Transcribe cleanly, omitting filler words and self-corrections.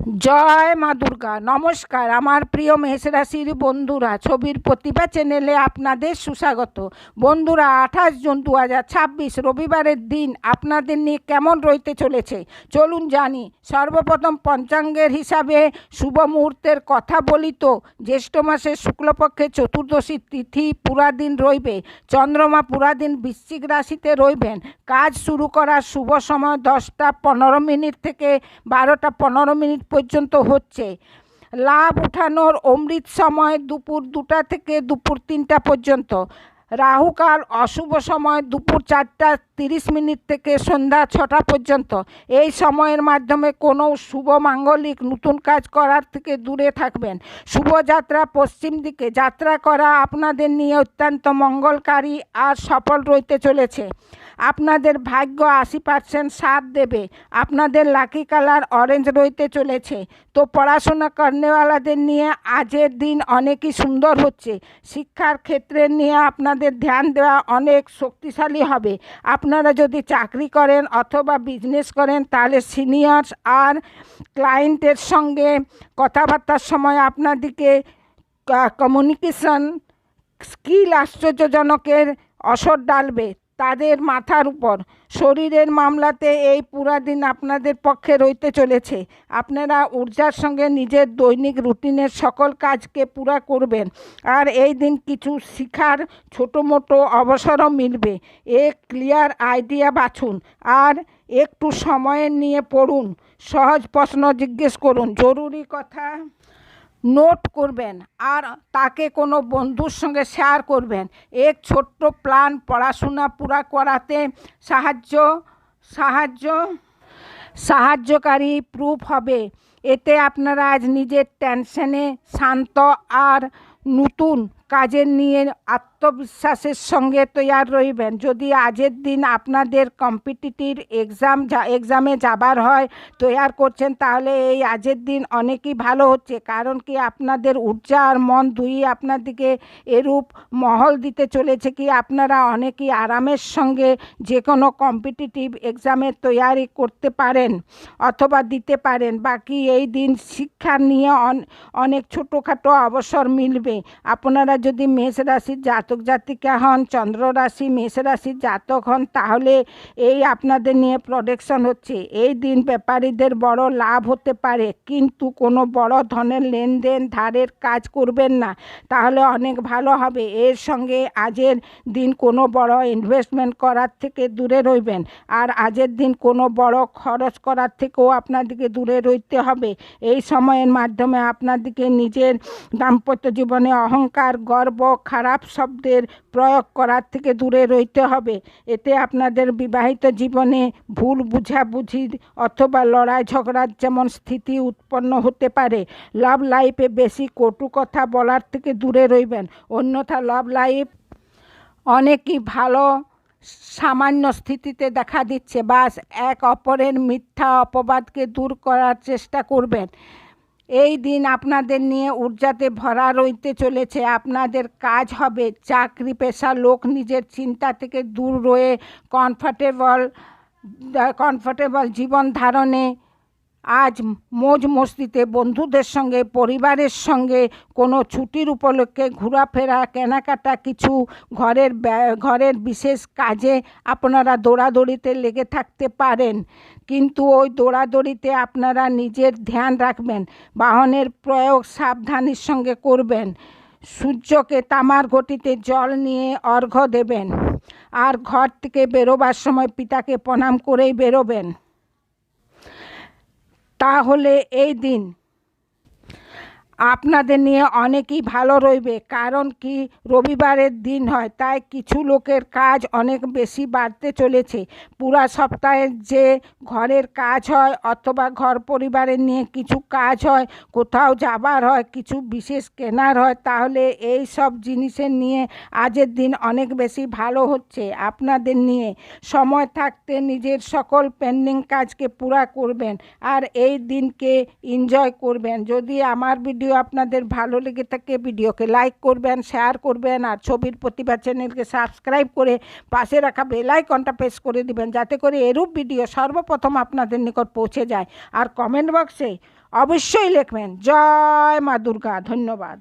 জয় মা দুর্গা। নমস্কার আমার প্রিয় মেষ রাশির বন্ধুরা, ছবির প্রতিভা চ্যানেলে আপনাদের সুস্বাগত। বন্ধুরা, 28 জুন 2026 রবিবারের দিন আপনাদের নিয়ে কেমন রইতে চলেছে চলুন জানি। সর্বপ্রথম পঞ্চাঙ্গের হিসাবে শুভ মুহূর্তের কথা বলি তো জ্যৈষ্ঠ মাসের শুক্লপক্ষে চতুর্দশী তিথি পুরা দিন রইবে। চন্দ্রমা পুরা দিন বৃশ্চিক রাশিতে রইবেন। কাজ শুরু করার শুভ সময় 10টা 15 মিনিট থেকে 12টা 15 মিনিট পর্যন্ত হচ্ছে। লাভ উঠানোর অমৃত সময় দুপুর 2টা থেকে দুপুর 3টা পর্যন্ত। রাহুকাল অশুভ সময় দুপুর 4টা 30 মিনিট থেকে সন্ধ্যা 6টা পর্যন্ত। এই সময়ের মাধ্যমে কোনো শুভ মাঙ্গলিক নতুন কাজ করার থেকে দূরে থাকবেন। শুভযাত্রা পশ্চিম দিকে যাত্রা করা আপনাদের নিয়ে অত্যন্ত মঙ্গলকারী আর সফল রইতে চলেছে। আপনাদের ভাগ্য 80% সাথ দেবে। আপনাদের লাকি কালার অরেঞ্জ রইতে চলেছে। তো পড়াশোনা করনেওয়ালাদের নিয়ে আজের দিন অনেকই সুন্দর হচ্ছে। শিক্ষার ক্ষেত্রে নিয়ে আপনাদের ধ্যান দেওয়া অনেক শক্তিশালী হবে। আপনারা যদি চাকরি করেন অথবা বিজনেস করেন তাহলে সিনিয়র্স আর ক্লায়েন্টের সঙ্গে কথাবার্তার সময় আপনাদেরকে কমিউনিকেশন স্কিল আশ্চর্যজনকের অসর ডালবে তাদের মাথার উপর। শরীরের মামলাতে এই পুরা দিন আপনাদের পক্ষে রইতে চলেছে। আপনারা ঊর্জার সঙ্গে নিজের দৈনিক রুটিনের সকল কাজকে পুরা করবেন। আর এই দিন কিছু শিখার ছোটো মোটো অবসরও মিলবে। ক্লিয়ার আইডিয়া বাছুন আর একটু সময় নিয়ে পড়ুন। সহজ প্রশ্ন জিজ্ঞেস করুন, জরুরি কথা নোট করবেন আর তাকে কোনো বন্ধুর সঙ্গে শেয়ার করবেন। এক ছোট্ট প্ল্যান পড়াশোনা পুরা করাতে সাহায্যকারী প্রুফ হবে। এতে আপনারা আজ নিজের টেনশনে শান্ত আর নতুন কাজের নিয়ে আত্মবিশ্বাসের সঙ্গে তৈয়ার রইবেন। যদি আজের দিন আপনাদের কম্পিটিটিভ এক্সামে যাবার হয় তৈয়ার করছেন তাহলে এই আজের দিন অনেকই ভালো হচ্ছে। কারণ কি আপনাদের ঊর্জা আর মন দুই আপনাদেরকে এরূপ মহল দিতে চলেছে কি আপনারা অনেকই আরামের সঙ্গে যে কোনো কম্পিটিটিভ এক্সামের তৈয়ারি করতে পারেন অথবা দিতে পারেন। বাকি এই দিন শিক্ষা নিয়ে অনেক ছোটোখাটো অবসর মিলবে। আপনারা যদি মেষ রাশির জাতক জাতিকা হন, চন্দ্র রাশি মেষ রাশির জাতক হন তাহলে এই আপনাদের নিয়ে প্রোডাকশন হচ্ছে। এই দিন ব্যাপারীদের বড় লাভ হতে পারে, কিন্তু কোনো বড় ধনের লেনদেন ধারের কাজ করবেন না, তাহলে অনেক ভালো হবে। এর সঙ্গে আজের দিন কোনো বড় ইনভেস্টমেন্ট করার থেকে দূরে রইবেন। আর আজের দিন কোনো বড় খরচ করার থেকেও আপনাদেরকে দূরে রইতে হবে। এই সময়ের মাধ্যমে আপনাদেরকে নিজের দাম্পত্য জীবনে অহংকার, গর্ব, খারাপ শব্দের প্রয়োগ করার থেকে দূরে রইতে হবে। এতে আপনাদের বিবাহিত জীবনে ভুল বুঝাবুঝির অথবা লড়াই ঝগড়ার যেমন স্থিতি উৎপন্ন হতে পারে। লাভ লাইফে বেশি কটু কথা বলার থেকে দূরে রইবেন, অন্যথা লাভ লাইফ অনেকই ভালো সামান্য স্থিতিতে দেখা দিচ্ছে। বাস এক অপরের মিথ্যা অপবাদকে দূর করার চেষ্টা করবেন। এই দিন আপনাদের নিয়ে ঊর্জাতে ভরা রইতে চলেছে। আপনাদের কাজ হবে চাকরি পেশার লোক নিজের চিন্তা থেকে দূর রয়ে কমফর্টেবল জীবন ধারণে আজ মৌজ মস্তিতে বন্ধুদের সঙ্গে পরিবারের সঙ্গে কোনো ছুটির উপলক্ষে ঘোরাফেরা, কেনাকাটা, কিছু ঘরের বিশেষ কাজে আপনারা দৌড়াদৌড়িতে লেগে থাকতে পারেন। কিন্তু ওই দৌড়াদৌড়িতে আপনারা নিজের ধ্যান রাখবেন। বাহনের প্রয়োগ সাবধানের সঙ্গে করবেন। সূর্যকে তামার ঘটিতে জল নিয়ে অর্ঘ্য দেবেন। আর ঘর থেকে বেরোবার সময় পিতাকে প্রণাম করেই বেরোবেন। তাহলে এই দিন আপনাদের নিয়ে অনেকই ভালো রইবে। কারণ কি রবিবারের দিন হয়, তাই কিছু লোকের কাজ অনেক বেশি বাড়তে চলেছে। পুরা সপ্তাহে যে ঘরের কাজ হয় অথবা ঘর পরিবারের নিয়ে কিছু কাজ হয়, কোথাও যাবার হয়, কিছু বিশেষ কেনার হয়, তাহলে এই সব জিনিসের নিয়ে আজের দিন অনেক বেশি ভালো হচ্ছে। আপনাদের নিয়ে সময় থাকতে নিজের সকল পেন্ডিং কাজকে পুরা করবেন আর এই দিনকে এনজয় করবেন। যদি আমার ভিডিও আপনাদের ভালো লেগে থাকে ভিডিওকে লাইক করবেন, শেয়ার করবেন আর ছবির প্রতিভা চ্যানেলকে সাবস্ক্রাইব করে পাশে রাখা বেল আইকনটা প্রেস করে দিবেন, যাতে করে এরূপ ভিডিও সর্বপ্রথম আপনাদের নিকট পৌঁছে যায়। আর কমেন্ট বক্সে অবশ্যই লিখবেন। জয় মা দুর্গা। ধন্যবাদ।